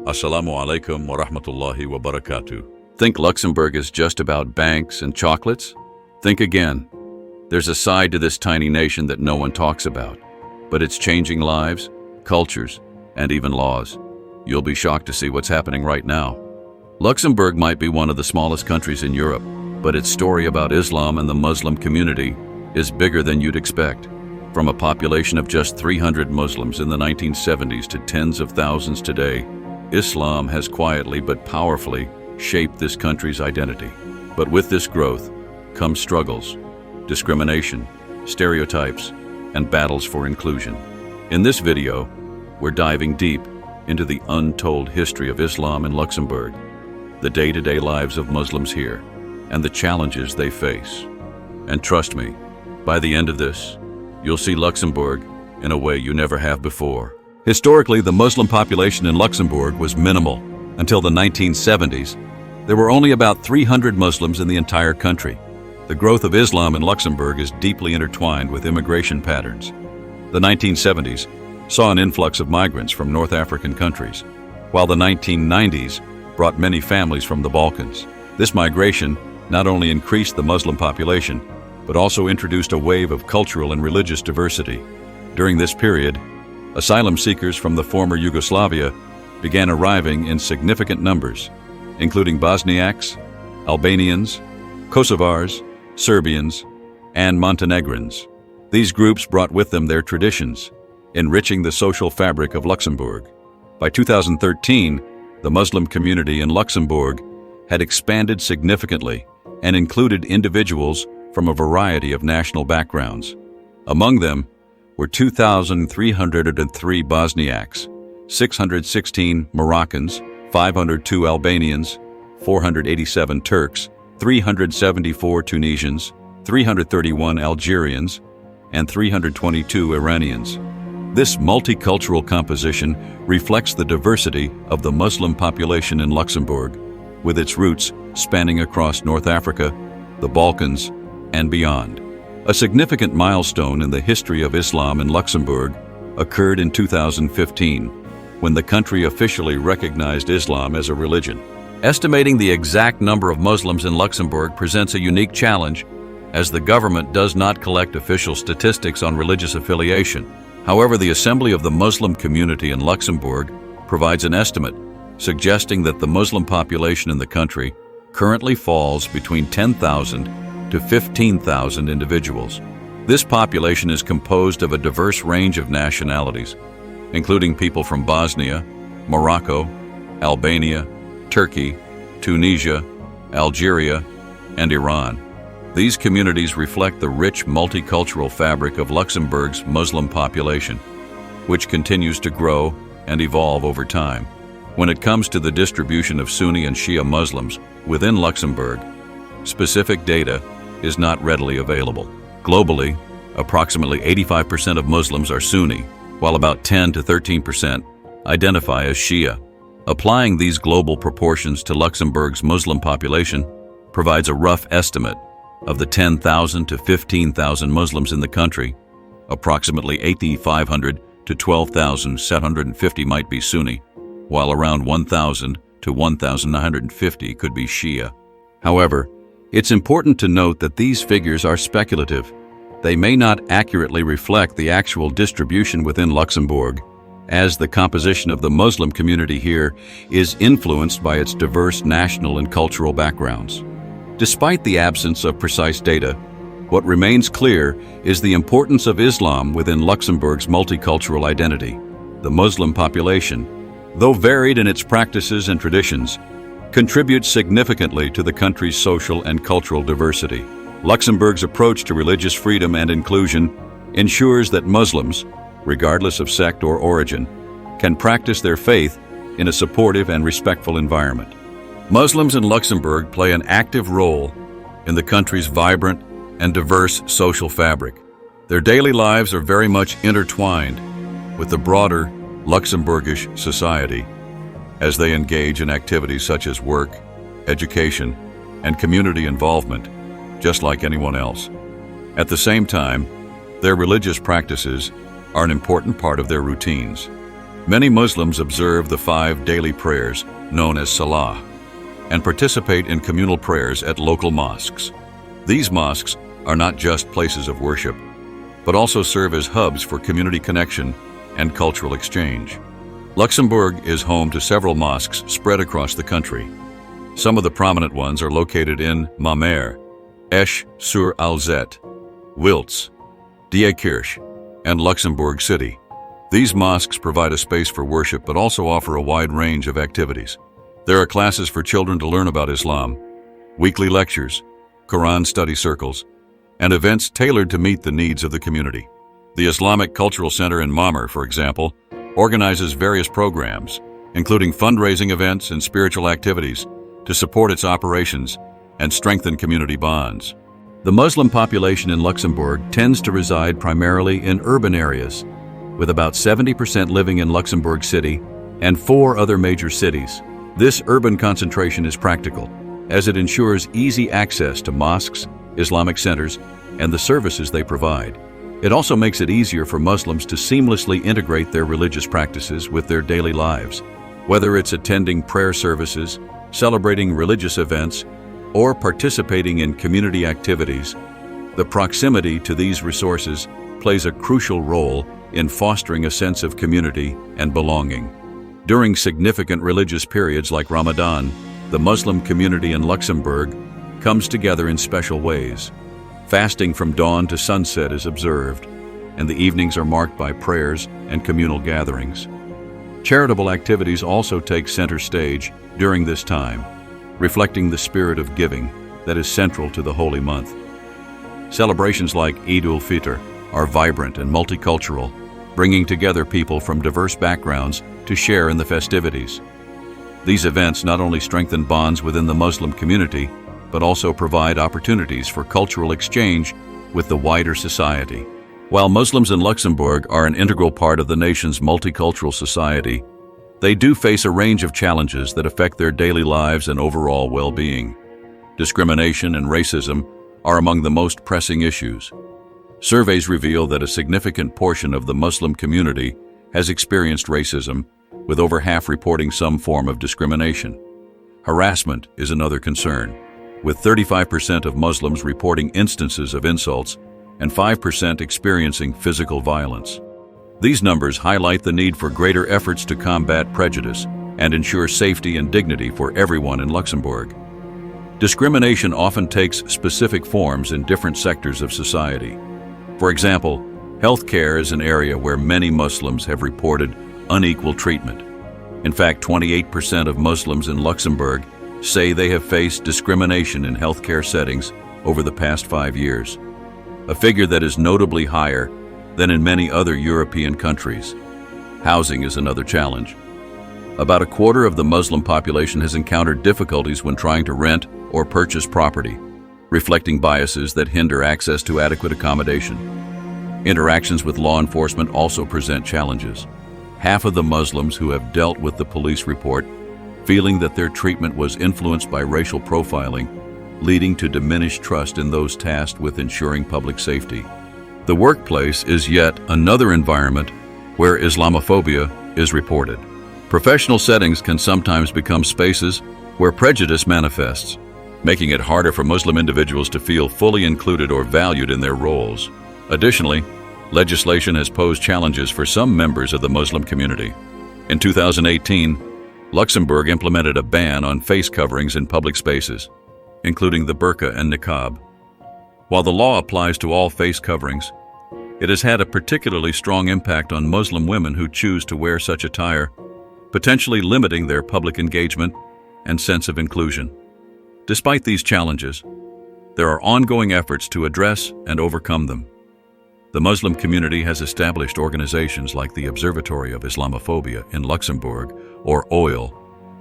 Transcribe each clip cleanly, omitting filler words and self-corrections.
Assalamu alaikum wa rahmatullahi wa barakatuh. Think Luxembourg is just about banks and chocolates? Think again. There's a side to this tiny nation that no one talks about, but it's changing lives, cultures, and even laws. You'll be shocked to see what's happening right now. Luxembourg might be one of the smallest countries in Europe, but its story about Islam and the Muslim community is bigger than you'd expect. From a population of just 300 Muslims in the 1970s to tens of thousands today, Islam has quietly but powerfully shaped this country's identity. But with this growth comes struggles, discrimination, stereotypes, and battles for inclusion. In this video, we're diving deep into the untold history of Islam in Luxembourg, the day-to-day lives of Muslims here, and the challenges they face. And trust me, by the end of this, you'll see Luxembourg in a way you never have before. Historically, the Muslim population in Luxembourg was minimal. Until the 1970s, there were only about 300 Muslims in the entire country. The growth of Islam in Luxembourg is deeply intertwined with immigration patterns. The 1970s saw an influx of migrants from North African countries, while the 1990s brought many families from the Balkans. This migration not only increased the Muslim population, but also introduced a wave of cultural and religious diversity. During this period, asylum seekers from the former Yugoslavia began arriving in significant numbers, including Bosniaks, Albanians, Kosovars, Serbians, and Montenegrins. These groups brought with them their traditions, enriching the social fabric of Luxembourg. By 2013, the Muslim community in Luxembourg had expanded significantly and included individuals from a variety of national backgrounds. Among them were 2,303 Bosniaks, 616 Moroccans, 502 Albanians, 487 Turks, 374 Tunisians, 331 Algerians, and 322 Iranians. This multicultural composition reflects the diversity of the Muslim population in Luxembourg, with its roots spanning across North Africa, the Balkans, and beyond. A significant milestone in the history of Islam in Luxembourg occurred in 2015, when the country officially recognized Islam as a religion. Estimating the exact number of Muslims in Luxembourg presents a unique challenge, as the government does not collect official statistics on religious affiliation. However, the Assembly of the Muslim Community in Luxembourg provides an estimate, suggesting that the Muslim population in the country currently falls between 10,000 to 15,000 individuals. This population is composed of a diverse range of nationalities, including people from Bosnia, Morocco, Albania, Turkey, Tunisia, Algeria, and Iran. These communities reflect the rich multicultural fabric of Luxembourg's Muslim population, which continues to grow and evolve over time. When it comes to the distribution of Sunni and Shia Muslims within Luxembourg, specific data is not readily available. Globally, approximately 85% of Muslims are Sunni, while about 10 to 13% identify as Shia. Applying these global proportions to Luxembourg's Muslim population provides a rough estimate of the 10,000 to 15,000 Muslims in the country. Approximately 8,500 to 12,750 might be Sunni, while around 1,000 to 1,950 could be Shia. However, it's important to note that these figures are speculative. They may not accurately reflect the actual distribution within Luxembourg, as the composition of the Muslim community here is influenced by its diverse national and cultural backgrounds. Despite the absence of precise data, what remains clear is the importance of Islam within Luxembourg's multicultural identity. The Muslim population, though varied in its practices and traditions, contributes significantly to the country's social and cultural diversity. Luxembourg's approach to religious freedom and inclusion ensures that Muslims, regardless of sect or origin, can practice their faith in a supportive and respectful environment. Muslims in Luxembourg play an active role in the country's vibrant and diverse social fabric. Their daily lives are very much intertwined with the broader Luxembourgish society, as they engage in activities such as work, education, and community involvement, just like anyone else. At the same time, their religious practices are an important part of their routines. Many Muslims observe the 5 daily prayers, known as Salah, and participate in communal prayers at local mosques. These mosques are not just places of worship, but also serve as hubs for community connection and cultural exchange. Luxembourg is home to several mosques spread across the country. Some of the prominent ones are located in Mamers, Esch-sur-Alzette, Wiltz, Diekirch, and Luxembourg City. These mosques provide a space for worship but also offer a wide range of activities. There are classes for children to learn about Islam, weekly lectures, Quran study circles, and events tailored to meet the needs of the community. The Islamic Cultural Center in Mamers, for example, organizes various programs, including fundraising events and spiritual activities, to support its operations and strengthen community bonds. The Muslim population in Luxembourg tends to reside primarily in urban areas, with about 70% living in Luxembourg City and 4 other major cities. This urban concentration is practical, as it ensures easy access to mosques, Islamic centers, and the services they provide. It also makes it easier for Muslims to seamlessly integrate their religious practices with their daily lives. Whether it's attending prayer services, celebrating religious events, or participating in community activities, the proximity to these resources plays a crucial role in fostering a sense of community and belonging. During significant religious periods like Ramadan, the Muslim community in Luxembourg comes together in special ways. Fasting from dawn to sunset is observed, and the evenings are marked by prayers and communal gatherings. Charitable activities also take center stage during this time, reflecting the spirit of giving that is central to the holy month. Celebrations like Eid al-Fitr are vibrant and multicultural, bringing together people from diverse backgrounds to share in the festivities. These events not only strengthen bonds within the Muslim community, but also provide opportunities for cultural exchange with the wider society. While Muslims in Luxembourg are an integral part of the nation's multicultural society, they do face a range of challenges that affect their daily lives and overall well-being. Discrimination and racism are among the most pressing issues. Surveys reveal that a significant portion of the Muslim community has experienced racism, with over half reporting some form of discrimination. Harassment is another concern, with 35% of Muslims reporting instances of insults and 5% experiencing physical violence. These numbers highlight the need for greater efforts to combat prejudice and ensure safety and dignity for everyone in Luxembourg. Discrimination often takes specific forms in different sectors of society. For example, healthcare is an area where many Muslims have reported unequal treatment. In fact, 28% of Muslims in Luxembourg say they have faced discrimination in healthcare settings over the past 5 years, a figure that is notably higher than in many other European countries. Housing is another challenge. About a quarter of the Muslim population has encountered difficulties when trying to rent or purchase property, reflecting biases that hinder access to adequate accommodation. Interactions with law enforcement also present challenges. Half of the Muslims who have dealt with the police report feeling that their treatment was influenced by racial profiling, leading to diminished trust in those tasked with ensuring public safety. The workplace is yet another environment where Islamophobia is reported. Professional settings can sometimes become spaces where prejudice manifests, making it harder for Muslim individuals to feel fully included or valued in their roles. Additionally, legislation has posed challenges for some members of the Muslim community. In 2018, Luxembourg implemented a ban on face coverings in public spaces, including the burqa and niqab. While the law applies to all face coverings, it has had a particularly strong impact on Muslim women who choose to wear such attire, potentially limiting their public engagement and sense of inclusion. Despite these challenges, there are ongoing efforts to address and overcome them. The Muslim community has established organizations like the Observatory of Islamophobia in Luxembourg, or OIL,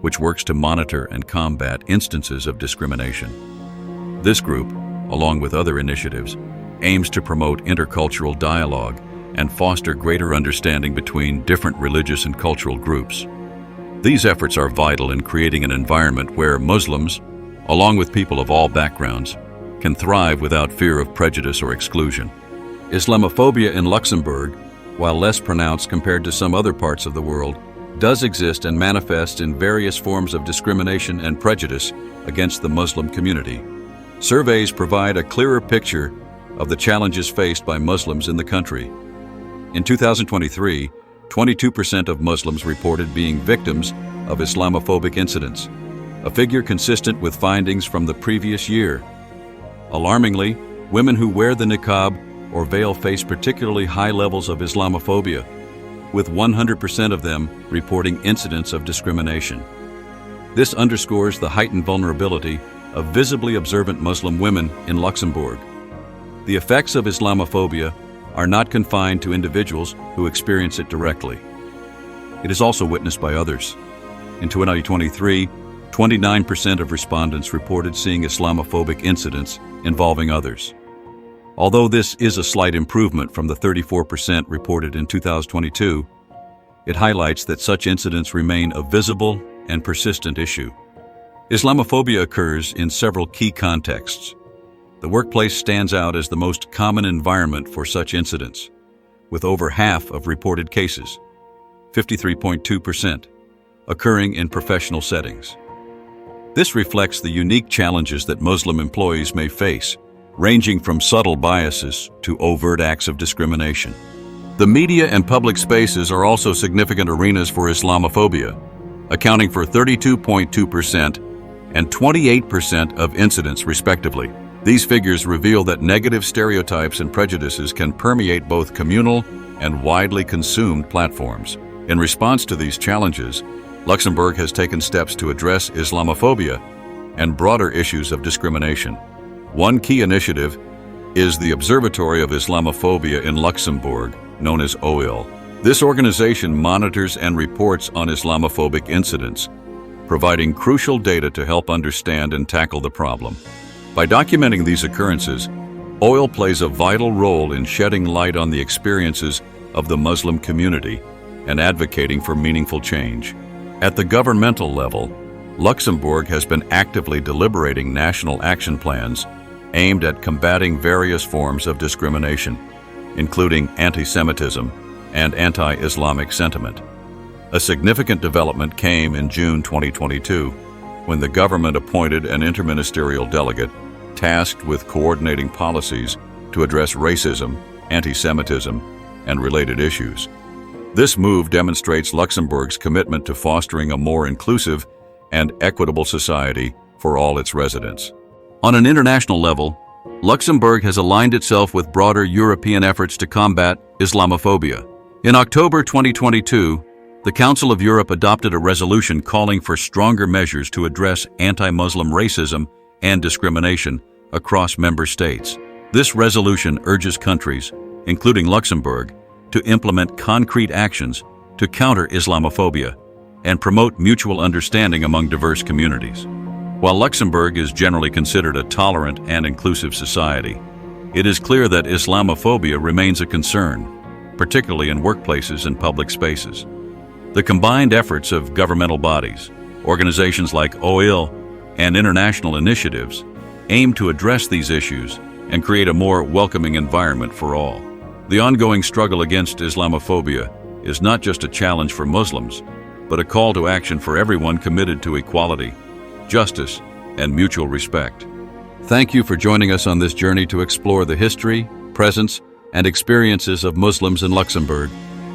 which works to monitor and combat instances of discrimination. This group, along with other initiatives, aims to promote intercultural dialogue and foster greater understanding between different religious and cultural groups. These efforts are vital in creating an environment where Muslims, along with people of all backgrounds, can thrive without fear of prejudice or exclusion. Islamophobia in Luxembourg while less pronounced compared to some other parts of the world, does exist and manifests in various forms of discrimination and prejudice against the Muslim community. Surveys provide a clearer picture of the challenges faced by Muslims in the country. In 2023, 22% of Muslims reported being victims of Islamophobic incidents, a figure consistent with findings from the previous year. Alarmingly, women who wear the niqab or veil face particularly high levels of Islamophobia, with 100% of them reporting incidents of discrimination. This underscores the heightened vulnerability of visibly observant Muslim women in Luxembourg. The effects of Islamophobia are not confined to individuals who experience it directly. It is also witnessed by others. In 2023, 29% of respondents reported seeing Islamophobic incidents involving others. Although this is a slight improvement from the 34% reported in 2022, it highlights that such incidents remain a visible and persistent issue. Islamophobia occurs in several key contexts. The workplace stands out as the most common environment for such incidents, with over half of reported cases, 53.2%, occurring in professional settings. This reflects the unique challenges that Muslim employees may face, ranging from subtle biases to overt acts of discrimination. The media and public spaces are also significant arenas for Islamophobia, accounting for 32.2% and 28% of incidents, respectively. These figures reveal that negative stereotypes and prejudices can permeate both communal and widely consumed platforms. In response to these challenges, Luxembourg has taken steps to address Islamophobia and broader issues of discrimination. One key initiative is the Observatory of Islamophobia in Luxembourg, known as OIL. This organization monitors and reports on Islamophobic incidents, providing crucial data to help understand and tackle the problem. By documenting these occurrences, OIL plays a vital role in shedding light on the experiences of the Muslim community and advocating for meaningful change. At the governmental level, Luxembourg has been actively deliberating national action plans aimed at combating various forms of discrimination, including anti-Semitism and anti-Islamic sentiment. A significant development came in June 2022, when the government appointed an interministerial delegate tasked with coordinating policies to address racism, anti-Semitism, and related issues. This move demonstrates Luxembourg's commitment to fostering a more inclusive and equitable society for all its residents. On an international level, Luxembourg has aligned itself with broader European efforts to combat Islamophobia. In October 2022, the Council of Europe adopted a resolution calling for stronger measures to address anti-Muslim racism and discrimination across member states. This resolution urges countries, including Luxembourg, to implement concrete actions to counter Islamophobia and promote mutual understanding among diverse communities. While Luxembourg is generally considered a tolerant and inclusive society, it is clear that Islamophobia remains a concern, particularly in workplaces and public spaces. The combined efforts of governmental bodies, organizations like OIL, and international initiatives aim to address these issues and create a more welcoming environment for all. The ongoing struggle against Islamophobia is not just a challenge for Muslims, but a call to action for everyone committed to equality, justice, and mutual respect. Thank you for joining us on this journey to explore the history, presence, and experiences of Muslims in Luxembourg.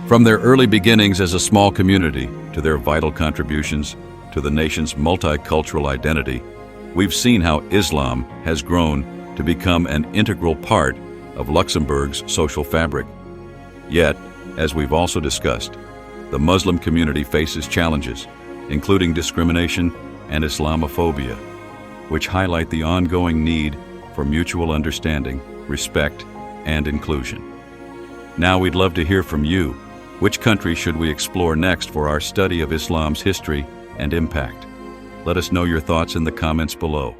From their early beginnings as a small community to their vital contributions to the nation's multicultural identity, we've seen how Islam has grown to become an integral part of Luxembourg's social fabric. Yet, as we've also discussed, the Muslim community faces challenges, including discrimination and Islamophobia, which highlight the ongoing need for mutual understanding, respect, and inclusion. Now we'd love to hear from you. Which country should we explore next for our study of Islam's history and impact? Let us know your thoughts in the comments below.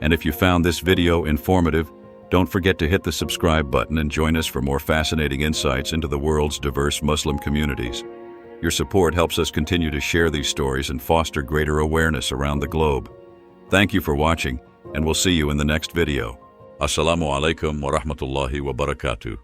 And if you found this video informative, don't forget to hit the subscribe button and join us for more fascinating insights into the world's diverse Muslim communities. Your support helps us continue to share these stories and foster greater awareness around the globe. Thank you for watching, and we'll see you in the next video. Assalamu alaikum wa rahmatullahi wa barakatuh.